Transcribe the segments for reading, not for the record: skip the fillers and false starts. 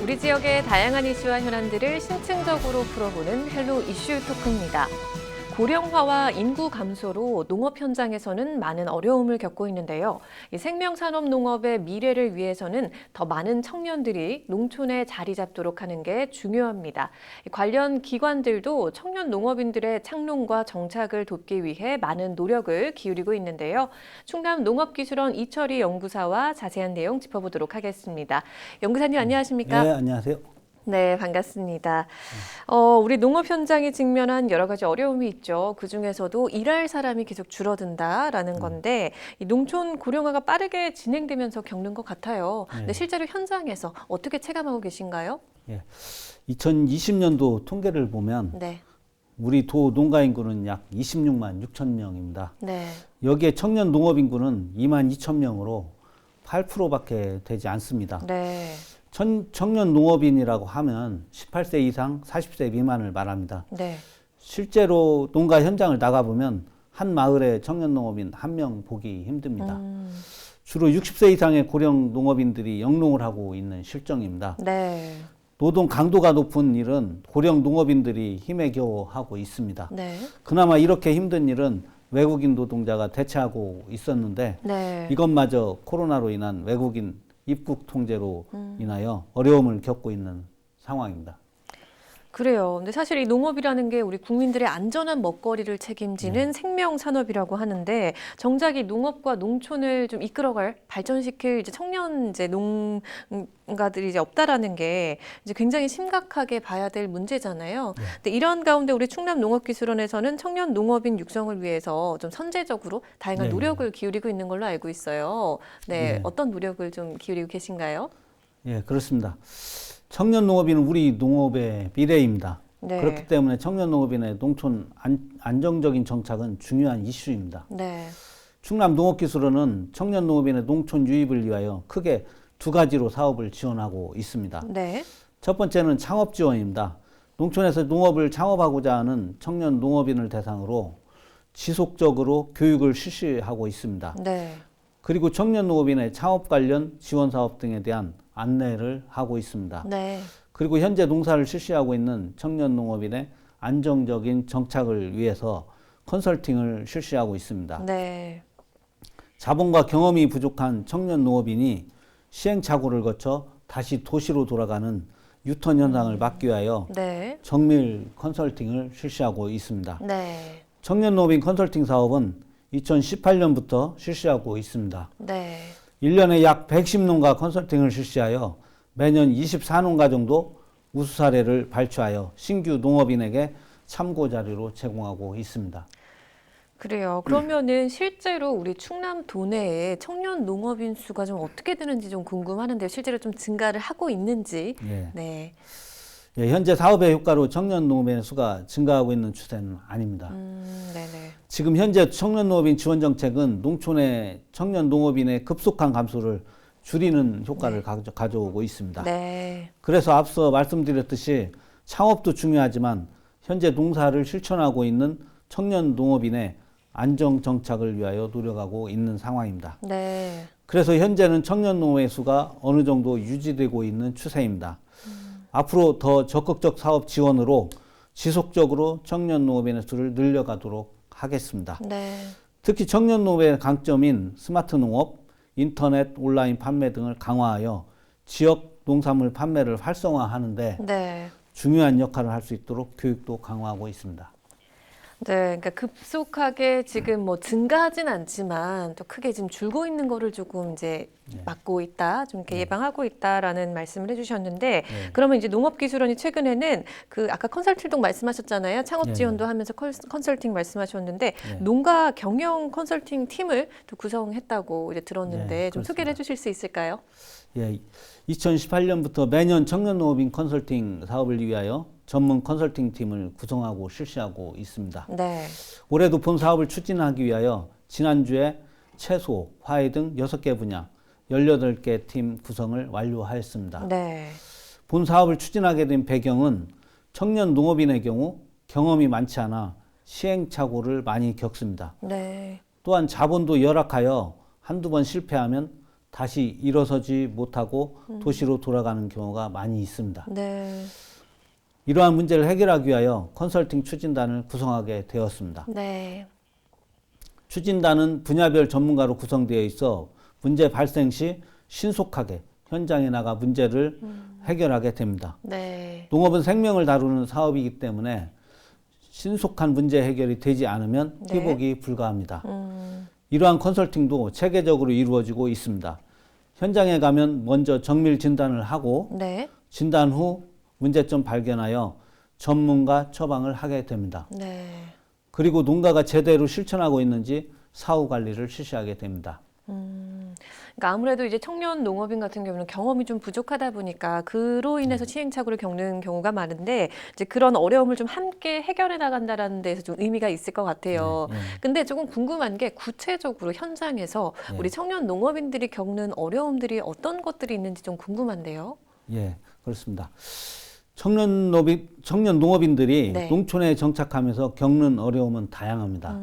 우리 지역의 다양한 이슈와 현안들을 심층적으로 풀어보는 헬로 이슈 토크입니다. 고령화와 인구 감소로 농업 현장에서는 많은 어려움을 겪고 있는데요. 이 생명산업 농업의 미래를 위해서는 더 많은 청년들이 농촌에 자리 잡도록 하는 게 중요합니다. 관련 기관들도 청년 농업인들의 창농과 정착을 돕기 위해 많은 노력을 기울이고 있는데요. 충남농업기술원 이철희 연구사와 자세한 내용 짚어보도록 하겠습니다. 연구사님 안녕하십니까? 네, 안녕하세요. 네, 반갑습니다. 우리 농업 현장이 직면한 여러 가지 어려움이 있죠. 그중에서도 일할 사람이 계속 줄어든다라는 건데 이 농촌 고령화가 빠르게 진행되면서 겪는 것 같아요. 근데 실제로 현장에서 어떻게 체감하고 계신가요? 예, 2020년도 통계를 보면 네. 우리 도 농가 인구는 약 26만 6천 명입니다. 네. 여기에 청년 농업 인구는 2만 2천 명으로 8%밖에 되지 않습니다. 네. 청년 농업인이라고 하면 18세 이상 40세 미만을 말합니다. 네. 실제로 농가 현장을 나가보면 한 마을에 청년 농업인 한 명 보기 힘듭니다. 주로 60세 이상의 고령 농업인들이 영농을 하고 있는 실정입니다. 네. 노동 강도가 높은 일은 고령 농업인들이 힘에 겨워 하고 있습니다. 네. 그나마 이렇게 힘든 일은 외국인 노동자가 대체하고 있었는데 네. 이것마저 코로나로 인한 외국인 입국 통제로 인하여 어려움을 겪고 있는 상황입니다. 그래요. 근데 사실 이 농업이라는 게 우리 국민들의 안전한 먹거리를 책임지는 생명 산업이라고 하는데 정작 이 농업과 농촌을 좀 이끌어갈 발전시킬 이제 청년 이제 농가들이 이제 없다라는 게 이제 굉장히 심각하게 봐야 될 문제잖아요. 근데 이런 가운데 우리 충남농업기술원에서는 청년 농업인 육성을 위해서 좀 선제적으로 다양한 노력을 기울이고 있는 걸로 알고 있어요. 네, 어떤 노력을 좀 기울이고 계신가요? 예, 그렇습니다. 청년 농업인은 우리 농업의 미래입니다. 네. 그렇기 때문에 청년 농업인의 농촌 안정적인 정착은 중요한 이슈입니다. 네. 충남농업기술원은 청년 농업인의 농촌 유입을 위하여 크게 두 가지로 사업을 지원하고 있습니다. 네. 첫 번째는 창업 지원입니다. 농촌에서 농업을 창업하고자 하는 청년 농업인을 대상으로 지속적으로 교육을 실시하고 있습니다. 네. 그리고 청년 농업인의 창업 관련 지원 사업 등에 대한 안내를 하고 있습니다. 네. 그리고 현재 농사를 실시하고 있는 청년 농업인의 안정적인 정착을 위해서 컨설팅을 실시하고 있습니다. 네. 자본과 경험이 부족한 청년 농업인이 시행착오를 거쳐 다시 도시로 돌아가는 유턴 현상을 막기 위하여 네. 정밀 컨설팅을 실시하고 있습니다. 네. 청년 농업인 컨설팅 사업은 2018년부터 실시하고 있습니다. 네. 1년에 약 110농가 컨설팅을 실시하여 매년 24농가 정도 우수 사례를 발췌하여 신규 농업인에게 참고 자료로 제공하고 있습니다. 그래요. 그러면은 실제로 우리 충남 도내에 청년 농업인 수가 좀 어떻게 되는지 좀 궁금하는데요. 실제로 좀 증가를 하고 있는지. 예. 네. 예, 현재 사업의 효과로 청년 농업인의 수가 증가하고 있는 추세는 아닙니다. 네네. 지금 현재 청년 농업인 지원 정책은 농촌의 청년 농업인의 급속한 감소를 줄이는 효과를 가져오고 있습니다. 네. 그래서 앞서 말씀드렸듯이 창업도 중요하지만 현재 농사를 실천하고 있는 청년 농업인의 안정 정착을 위하여 노력하고 있는 상황입니다. 네. 그래서 현재는 청년 농업의 수가 어느 정도 유지되고 있는 추세입니다. 앞으로 더 적극적 사업 지원으로 지속적으로 청년 농업인의 수를 늘려가도록 하겠습니다. 네. 특히 청년 농업의 강점인 스마트 농업, 인터넷 온라인 판매 등을 강화하여 지역 농산물 판매를 활성화하는데 네. 중요한 역할을 할 수 있도록 교육도 강화하고 있습니다. 네, 그러니까 급속하게 지금 뭐 증가하진 않지만 또 크게 지금 줄고 있는 거를 조금 이제 막고 있다, 좀 이렇게 예방하고 있다라는 말씀을 해주셨는데, 그러면 이제 농업기술원이 최근에는 그 아까 컨설팅도 말씀하셨잖아요. 창업 지원도 하면서 컨설팅 말씀하셨는데 농가 경영 컨설팅 팀을 또 구성했다고 이제 들었는데 좀 소개를 해주실 수 있을까요? 예, 2018년부터 매년 청년 농업인 컨설팅 사업을 위하여 전문 컨설팅 팀을 구성하고 실시하고 있습니다. 네. 올해도 본 사업을 추진하기 위하여 지난주에 채소, 화훼 등 6개 분야 18개 팀 구성을 완료하였습니다. 네. 본 사업을 추진하게 된 배경은 청년 농업인의 경우 경험이 많지 않아 시행착오를 많이 겪습니다. 네. 또한 자본도 열악하여 한두 번 실패하면 다시 일어서지 못하고 도시로 돌아가는 경우가 많이 있습니다. 네. 이러한 문제를 해결하기 위하여 컨설팅 추진단을 구성하게 되었습니다. 네. 추진단은 분야별 전문가로 구성되어 있어 문제 발생 시 신속하게 현장에 나가 문제를 해결하게 됩니다. 네. 농업은 생명을 다루는 사업이기 때문에 신속한 문제 해결이 되지 않으면 네. 회복이 불가합니다. 이러한 컨설팅도 체계적으로 이루어지고 있습니다. 현장에 가면 먼저 정밀 진단을 하고 네. 진단 후 문제점 발견하여 전문가 처방을 하게 됩니다. 네. 그리고 농가가 제대로 실천하고 있는지 사후 관리를 실시하게 됩니다. 그러니까 아무래도 이제 청년 농업인 같은 경우는 경험이 좀 부족하다 보니까 그로 인해서 시행착오를 겪는 경우가 많은데 이제 그런 어려움을 좀 함께 해결해 나간다라는 데서 좀 의미가 있을 것 같아요. 네, 네. 근데 조금 궁금한 게 구체적으로 현장에서 네. 우리 청년 농업인들이 겪는 어려움들이 어떤 것들이 있는지 좀 궁금한데요. 예, 그렇습니다. 청년 농업인들이 네. 농촌에 정착하면서 겪는 어려움은 다양합니다.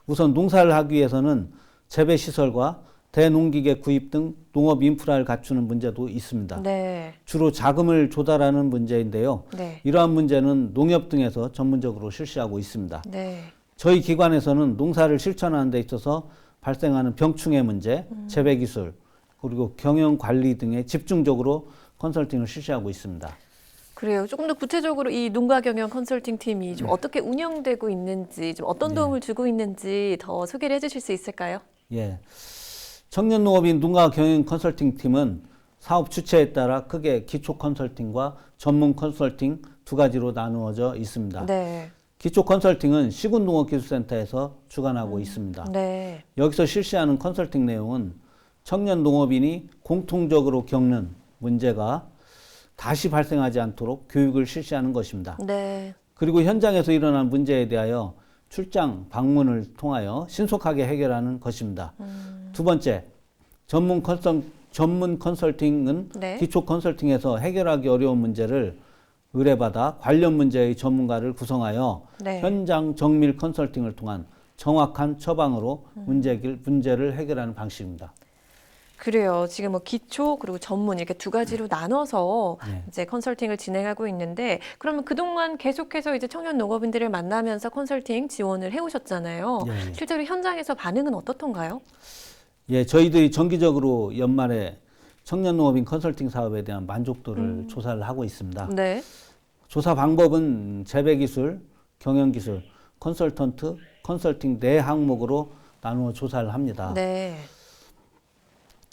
우선 농사를 하기 위해서는 재배 시설과 대농기계 구입 등 농업 인프라를 갖추는 문제도 있습니다. 네. 주로 자금을 조달하는 문제인데요. 네. 이러한 문제는 농협 등에서 전문적으로 실시하고 있습니다. 네. 저희 기관에서는 농사를 실천하는 데 있어서 발생하는 병충해 문제, 재배 기술, 그리고 경영 관리 등에 집중적으로 컨설팅을 실시하고 있습니다. 그래요. 조금 더 구체적으로 이 농가 경영 컨설팅 팀이 좀 어떻게 운영되고 있는지, 좀 어떤 도움을 주고 있는지 더 소개를 해주실 수 있을까요? 예. 청년 농업인 농가 경영 컨설팅 팀은 사업 주체에 따라 크게 기초 컨설팅과 전문 컨설팅 두 가지로 나누어져 있습니다. 네. 기초 컨설팅은 시군농업기술센터에서 주관하고 있습니다. 네. 여기서 실시하는 컨설팅 내용은 청년 농업인이 공통적으로 겪는 문제가 다시 발생하지 않도록 교육을 실시하는 것입니다. 네. 그리고 현장에서 일어난 문제에 대하여 출장 방문을 통하여 신속하게 해결하는 것입니다. 두 번째, 전문 컨설팅은 네. 기초 컨설팅에서 해결하기 어려운 문제를 의뢰받아 관련 문제의 전문가를 구성하여 네. 현장 정밀 컨설팅을 통한 정확한 처방으로 문제를 해결하는 방식입니다. 그래요. 지금 뭐 기초 그리고 전문 이렇게 두 가지로 나눠서 네. 이제 컨설팅을 진행하고 있는데 그러면 그동안 계속해서 이제 청년 농업인들을 만나면서 컨설팅 지원을 해오셨잖아요. 예, 예. 실제로 현장에서 반응은 어떻던가요? 예, 저희들이 정기적으로 연말에 청년 농업인 컨설팅 사업에 대한 만족도를 조사를 하고 있습니다. 네. 조사 방법은 재배 기술, 경영 기술, 컨설턴트, 컨설팅 네 항목으로 나누어 조사를 합니다. 네.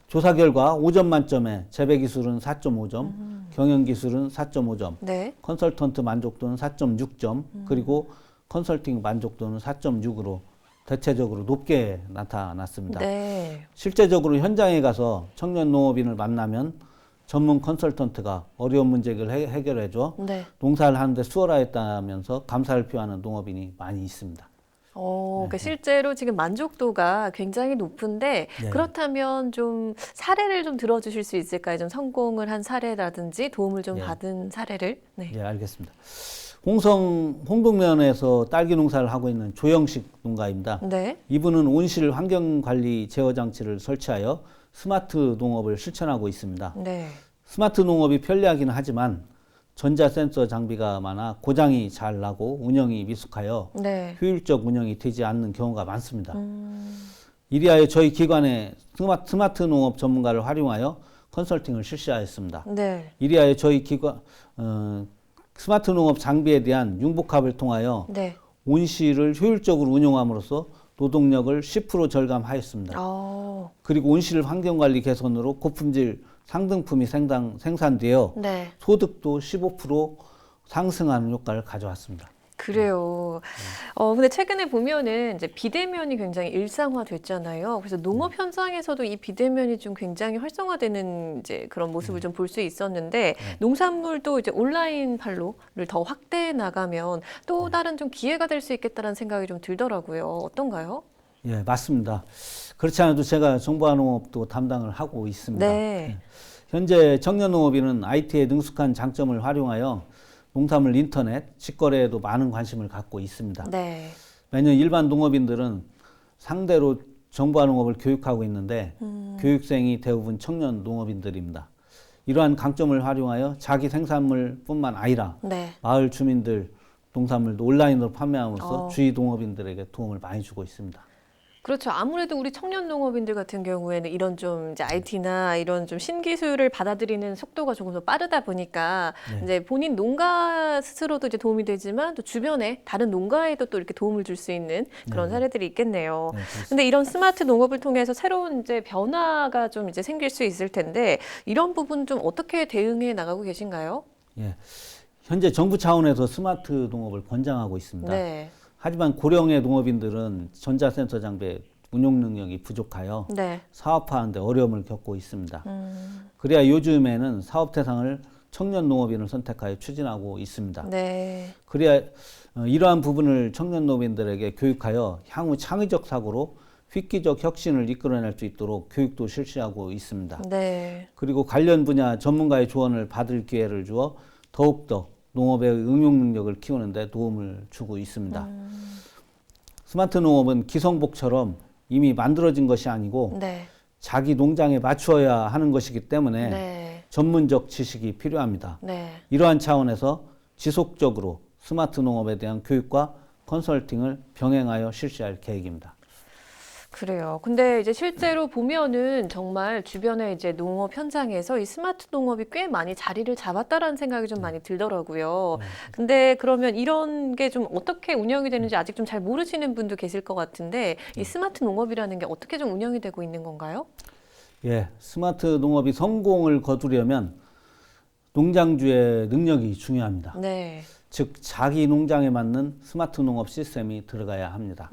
조사 결과 5점 만점에 재배 기술은 4.5점, 경영 기술은 4.5점, 네. 컨설턴트 만족도는 4.6점, 그리고 컨설팅 만족도는 4.6으로 대체적으로 높게 나타났습니다. 네. 실제적으로 현장에 가서 청년 농업인을 만나면 전문 컨설턴트가 어려운 문제를 해결해줘 네. 농사를 하는데 수월하였다면서 감사를 표하는 농업인이 많이 있습니다. 그러니까 실제로 지금 만족도가 굉장히 높은데 네. 그렇다면 좀 사례를 좀 들어주실 수 있을까요? 좀 성공을 한 사례라든지 도움을 좀 네. 받은 사례를. 네. 예, 알겠습니다. 홍동면에서 딸기 농사를 하고 있는 조영식 농가입니다. 네. 이분은 온실 환경관리 제어 장치를 설치하여 스마트 농업을 실천하고 있습니다. 네. 스마트 농업이 편리하기는 하지만 전자 센서 장비가 많아 고장이 잘 나고 운영이 미숙하여 네. 효율적 운영이 되지 않는 경우가 많습니다. 이리하여 저희 기관에 스마트 농업 전문가를 활용하여 컨설팅을 실시하였습니다. 네. 이리하여 저희 기관 스마트 농업 장비에 대한 융복합을 통하여 네. 온실을 효율적으로 운용함으로써 노동력을 10% 절감하였습니다. 그리고 온실 환경관리 개선으로 고품질 상등품이 생산되어 네. 소득도 15% 상승하는 효과를 가져왔습니다. 그래요. 근데 최근에 보면은 이제 비대면이 굉장히 일상화됐잖아요. 그래서 농업 현장에서도 이 비대면이 좀 굉장히 활성화되는 이제 그런 모습을 좀 볼 수 있었는데 농산물도 이제 온라인 판로를 더 확대해 나가면 또 다른 좀 기회가 될 수 있겠다는 생각이 좀 들더라고요. 어떤가요? 예, 맞습니다. 그렇지 않아도 제가 정보화농업도 담당을 하고 있습니다. 네. 현재 청년농업인은 IT에 능숙한 장점을 활용하여 농산물 인터넷, 직거래에도 많은 관심을 갖고 있습니다. 네. 매년 일반 농업인들은 상대로 정부와 농업을 교육하고 있는데 교육생이 대부분 청년 농업인들입니다. 이러한 강점을 활용하여 자기 생산물뿐만 아니라 네. 마을 주민들 농산물도 온라인으로 판매함으로써 어. 주위 농업인들에게 도움을 많이 주고 있습니다. 그렇죠. 아무래도 우리 청년 농업인들 같은 경우에는 이런 좀 이제 IT나 이런 좀 신기술을 받아들이는 속도가 조금 더 빠르다 보니까 네. 이제 본인 농가 스스로도 이제 도움이 되지만 또 주변에 다른 농가에도 또 이렇게 도움을 줄 수 있는 그런 네. 사례들이 있겠네요. 네, 그렇습니다. 근데 이런 스마트 농업을 통해서 새로운 이제 변화가 좀 이제 생길 수 있을 텐데 이런 부분 좀 어떻게 대응해 나가고 계신가요? 예. 현재 정부 차원에서 스마트 농업을 권장하고 있습니다. 네. 하지만 고령의 농업인들은 전자센서 장비의 운용 능력이 부족하여 네. 사업화하는 데 어려움을 겪고 있습니다. 그래야 요즘에는 사업 대상을 청년 농업인을 선택하여 추진하고 있습니다. 네. 그래야 이러한 부분을 청년 농업인들에게 교육하여 향후 창의적 사고로 획기적 혁신을 이끌어낼 수 있도록 교육도 실시하고 있습니다. 네. 그리고 관련 분야 전문가의 조언을 받을 기회를 주어 더욱더 농업의 응용 능력을 키우는 데 도움을 주고 있습니다. 스마트 농업은 기성복처럼 이미 만들어진 것이 아니고 네. 자기 농장에 맞추어야 하는 것이기 때문에 네. 전문적 지식이 필요합니다. 네. 이러한 차원에서 지속적으로 스마트 농업에 대한 교육과 컨설팅을 병행하여 실시할 계획입니다. 그래요. 근데 이제 실제로 보면은 정말 주변에 이제 농업 현장에서 이 스마트 농업이 꽤 많이 자리를 잡았다라는 생각이 좀 많이 들더라고요. 근데 그러면 이런 게 좀 어떻게 운영이 되는지 아직 좀 잘 모르시는 분도 계실 것 같은데 이 스마트 농업이라는 게 어떻게 좀 운영이 되고 있는 건가요? 예, 스마트 농업이 성공을 거두려면 농장주의 능력이 중요합니다. 네. 즉 자기 농장에 맞는 스마트 농업 시스템이 들어가야 합니다.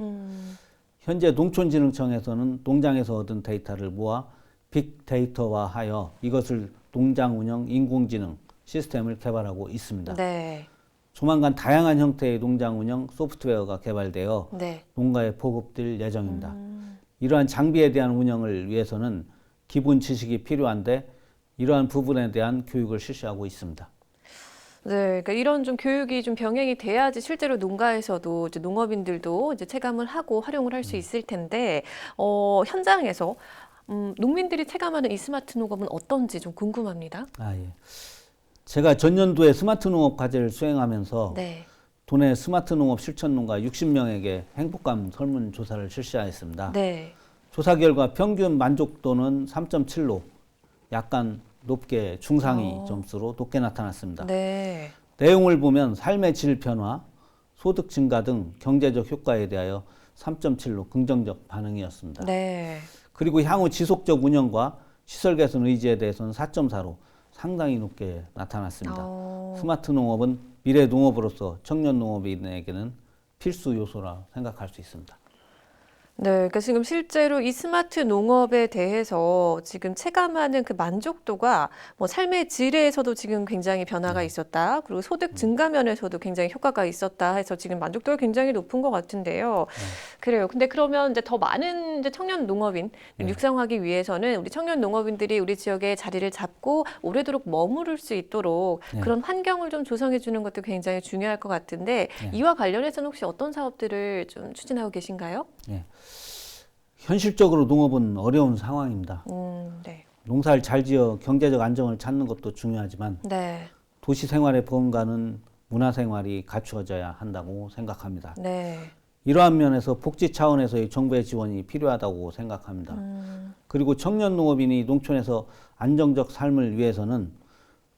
현재 농촌진흥청에서는 농장에서 얻은 데이터를 모아 빅데이터화하여 이것을 농장 운영 인공지능 시스템을 개발하고 있습니다. 네. 조만간 다양한 형태의 농장 운영 소프트웨어가 개발되어 네. 농가에 보급될 예정입니다. 이러한 장비에 대한 운영을 위해서는 기본 지식이 필요한데 이러한 부분에 대한 교육을 실시하고 있습니다. 네, 그러니까 이런 좀 교육이 좀 병행이 돼야지 실제로 농가에서도 이제 농업인들도 이제 체감을 하고 활용을 할 수 있을 텐데, 현장에서 농민들이 체감하는 이 스마트 농업은 어떤지 좀 궁금합니다. 아, 예. 제가 전년도에 스마트 농업 과제를 수행하면서 네, 도내 스마트 농업 실천 농가 60명에게 행복감 설문 조사를 실시하였습니다. 네, 조사 결과 평균 만족도는 3.7로 약간 높게 중상위 점수로 높게 나타났습니다. 네, 내용을 보면 삶의 질 변화, 소득 증가 등 경제적 효과에 대하여 3.7로 긍정적 반응이었습니다. 네. 그리고 향후 지속적 운영과 시설 개선 의지에 대해서는 4.4로 상당히 높게 나타났습니다. 스마트 농업은 미래 농업으로서 청년 농업인에게는 필수 요소라 생각할 수 있습니다. 네, 그러니까 지금 실제로 이 스마트 농업에 대해서 지금 체감하는 그 만족도가 뭐 삶의 질에서도 지금 굉장히 변화가 있었다. 그리고 소득 증가 면에서도 굉장히 효과가 있었다 해서 지금 만족도가 굉장히 높은 것 같은데요. 그래요. 근데 그러면 이제 더 많은 이제 청년 농업인 육성하기 위해서는 우리 청년 농업인들이 우리 지역에 자리를 잡고 오래도록 머무를 수 있도록 그런 환경을 좀 조성해 주는 것도 굉장히 중요할 것 같은데 이와 관련해서는 혹시 어떤 사업들을 좀 추진하고 계신가요? 예. 현실적으로 농업은 어려운 상황입니다. 네. 농사를 잘 지어 경제적 안정을 찾는 것도 중요하지만 네. 도시 생활의 보험과는 문화 생활이 갖추어져야 한다고 생각합니다. 네. 이러한 면에서 복지 차원에서의 정부의 지원이 필요하다고 생각합니다. 그리고 청년 농업인이 농촌에서 안정적 삶을 위해서는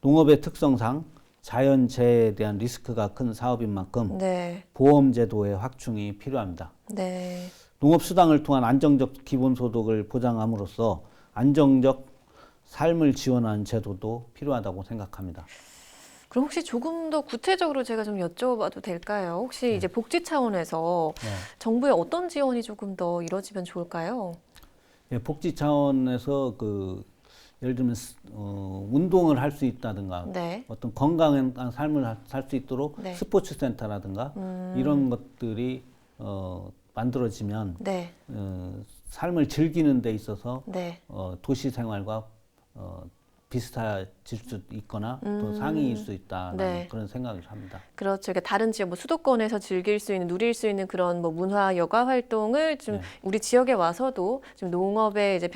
농업의 특성상 자연재해에 대한 리스크가 큰 사업인 만큼 네. 보험제도의 확충이 필요합니다. 네. 농업수당을 통한 안정적 기본소득을 보장함으로써 안정적 삶을 지원하는 제도도 필요하다고 생각합니다. 그럼 혹시 조금 더 구체적으로 제가 좀 여쭤봐도 될까요? 혹시 이제 복지 차원에서 정부의 어떤 지원이 조금 더 이루어지면 좋을까요? 예, 복지 차원에서 예를 들면 운동을 할 수 있다든가 네. 어떤 건강한 삶을 살 수 있도록 네. 스포츠 센터라든가 이런 것들이 만들어지면 삶을 즐기는 데 있어서 네. 도시 생활과 비슷해질 수 있거나 또 상위일 수 있다는 네. 그런 생각을 합니다. 그렇죠. 그러니까 다른 지역, 뭐 수도권에서 즐길 수 있는, 누릴 수 있는 그런 뭐 문화 여가 활동을 좀 네. 우리 지역에 와서도 좀 농업에 이제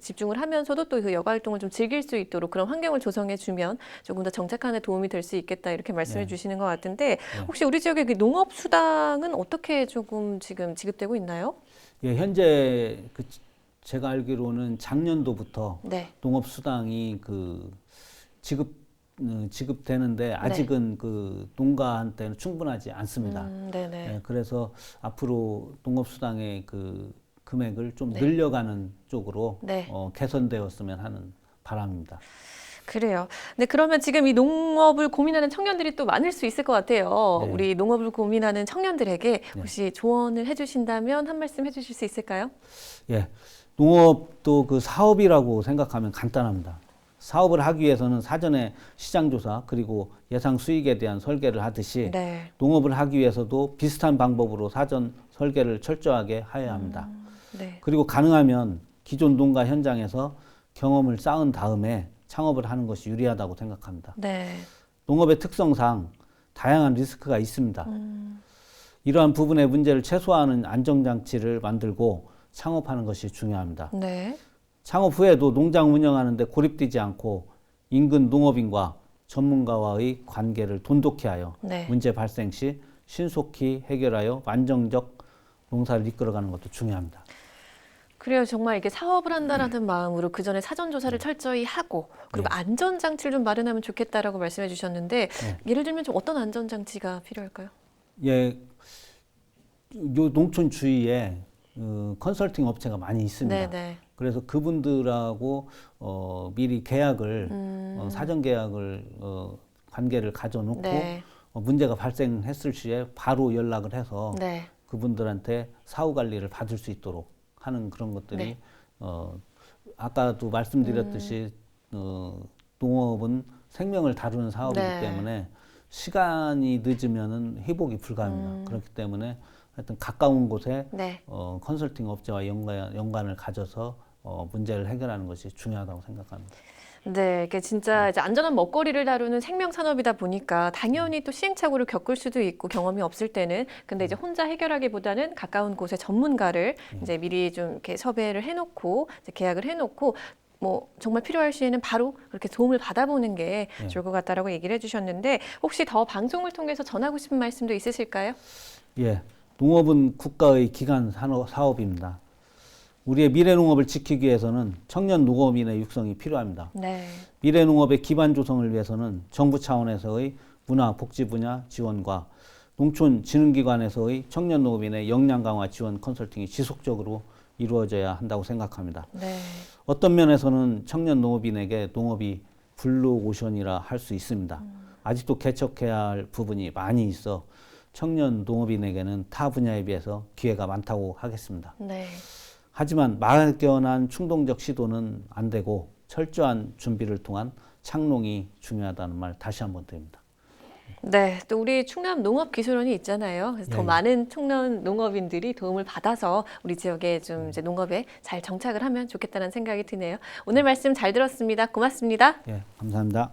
집중을 하면서도 또 그 여가 활동을 좀 즐길 수 있도록 그런 환경을 조성해 주면 조금 더 정착하는 데 도움이 될 수 있겠다 이렇게 말씀해 네. 주시는 것 같은데 혹시 우리 지역의 그 농업 수당은 어떻게 조금 지금 지급되고 있나요? 예, 현재 제가 알기로는 작년도부터 네. 농업 수당이 지급되는데 아직은 그 농가한테는 충분하지 않습니다. 네네. 예, 그래서 앞으로 농업 수당의 그 금액을 좀 네. 늘려가는 쪽으로 네. 개선되었으면 하는 바람입니다. 그래요. 네, 그러면 지금 이 농업을 고민하는 청년들이 또 많을 수 있을 것 같아요. 네. 우리 농업을 고민하는 청년들에게 혹시 조언을 해주신다면 한 말씀 해주실 수 있을까요? 예, 농업도 그 사업이라고 생각하면 간단합니다. 사업을 하기 위해서는 사전에 시장 조사 그리고 예상 수익에 대한 설계를 하듯이 네. 농업을 하기 위해서도 비슷한 방법으로 사전 설계를 철저하게 해야 합니다. 네. 그리고 가능하면 기존 농가 현장에서 경험을 쌓은 다음에 창업을 하는 것이 유리하다고 생각합니다. 네. 농업의 특성상 다양한 리스크가 있습니다. 이러한 부분의 문제를 최소화하는 안정장치를 만들고 창업하는 것이 중요합니다. 네. 창업 후에도 농장 운영하는데 고립되지 않고 인근 농업인과 전문가와의 관계를 돈독히 하여 네. 문제 발생 시 신속히 해결하여 안정적 농사를 이끌어가는 것도 중요합니다. 그래요. 정말 이게 사업을 한다라는 마음으로 그 전에 사전 조사를 철저히 하고 그리고 안전 장치를 좀 마련하면 좋겠다라고 말씀해 주셨는데 예를 들면 좀 어떤 안전 장치가 필요할까요? 예, 요 농촌 주위에 컨설팅 업체가 많이 있습니다. 네네. 그래서 그분들하고 미리 계약을 사전 계약을 관계를 가져놓고 네. 문제가 발생했을 시에 바로 연락을 해서 네. 그분들한테 사후 관리를 받을 수 있도록 하는 그런 것들이 네. 아까도 말씀드렸듯이 농업은 생명을 다루는 사업이기 네. 때문에 시간이 늦으면은 회복이 불가합니다. 그렇기 때문에 하여튼 가까운 곳에 네. 컨설팅 업체와 연관을 가져서 문제를 해결하는 것이 중요하다고 생각합니다. 네, 이게 진짜 이제 안전한 먹거리를 다루는 생명 산업이다 보니까 당연히 또 시행착오를 겪을 수도 있고 경험이 없을 때는 근데 이제 혼자 해결하기보다는 가까운 곳에 전문가를 이제 미리 좀 이렇게 섭외를 해놓고 이제 계약을 해놓고 뭐 정말 필요할 시에는 바로 그렇게 도움을 받아보는 게 좋을 것 같다라고 얘기를 해주셨는데 혹시 더 방송을 통해서 전하고 싶은 말씀도 있으실까요? 예, 농업은 국가의 기간 사업입니다. 우리의 미래 농업을 지키기 위해서는 청년 농업인의 육성이 필요합니다. 네. 미래 농업의 기반 조성을 위해서는 정부 차원에서의 문화 복지 분야 지원과 농촌진흥기관에서의 청년 농업인의 역량 강화 지원 컨설팅이 지속적으로 이루어져야 한다고 생각합니다. 네. 어떤 면에서는 청년 농업인에게 농업이 블루오션이라 할 수 있습니다. 아직도 개척해야 할 부분이 많이 있어 청년 농업인에게는 타 분야에 비해서 기회가 많다고 하겠습니다. 네. 하지만 막연한 충동적 시도는 안 되고 철저한 준비를 통한 창농이 중요하다는 말 다시 한번 드립니다. 네, 또 우리 충남 농업기술원이 있잖아요. 그래서 더 많은 청년 농업인들이 도움을 받아서 우리 지역에 좀 이제 농업에 잘 정착을 하면 좋겠다는 생각이 드네요. 오늘 말씀 잘 들었습니다. 고맙습니다. 예, 감사합니다.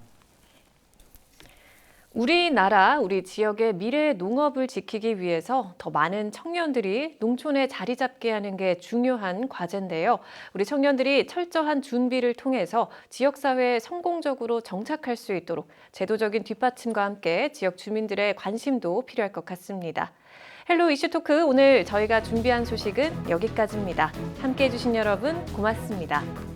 우리나라, 우리 지역의 미래 농업을 지키기 위해서 더 많은 청년들이 농촌에 자리 잡게 하는 게 중요한 과제인데요. 우리 청년들이 철저한 준비를 통해서 지역사회에 성공적으로 정착할 수 있도록 제도적인 뒷받침과 함께 지역 주민들의 관심도 필요할 것 같습니다. 헬로 이슈토크 오늘 저희가 준비한 소식은 여기까지입니다. 함께해 주신 여러분 고맙습니다.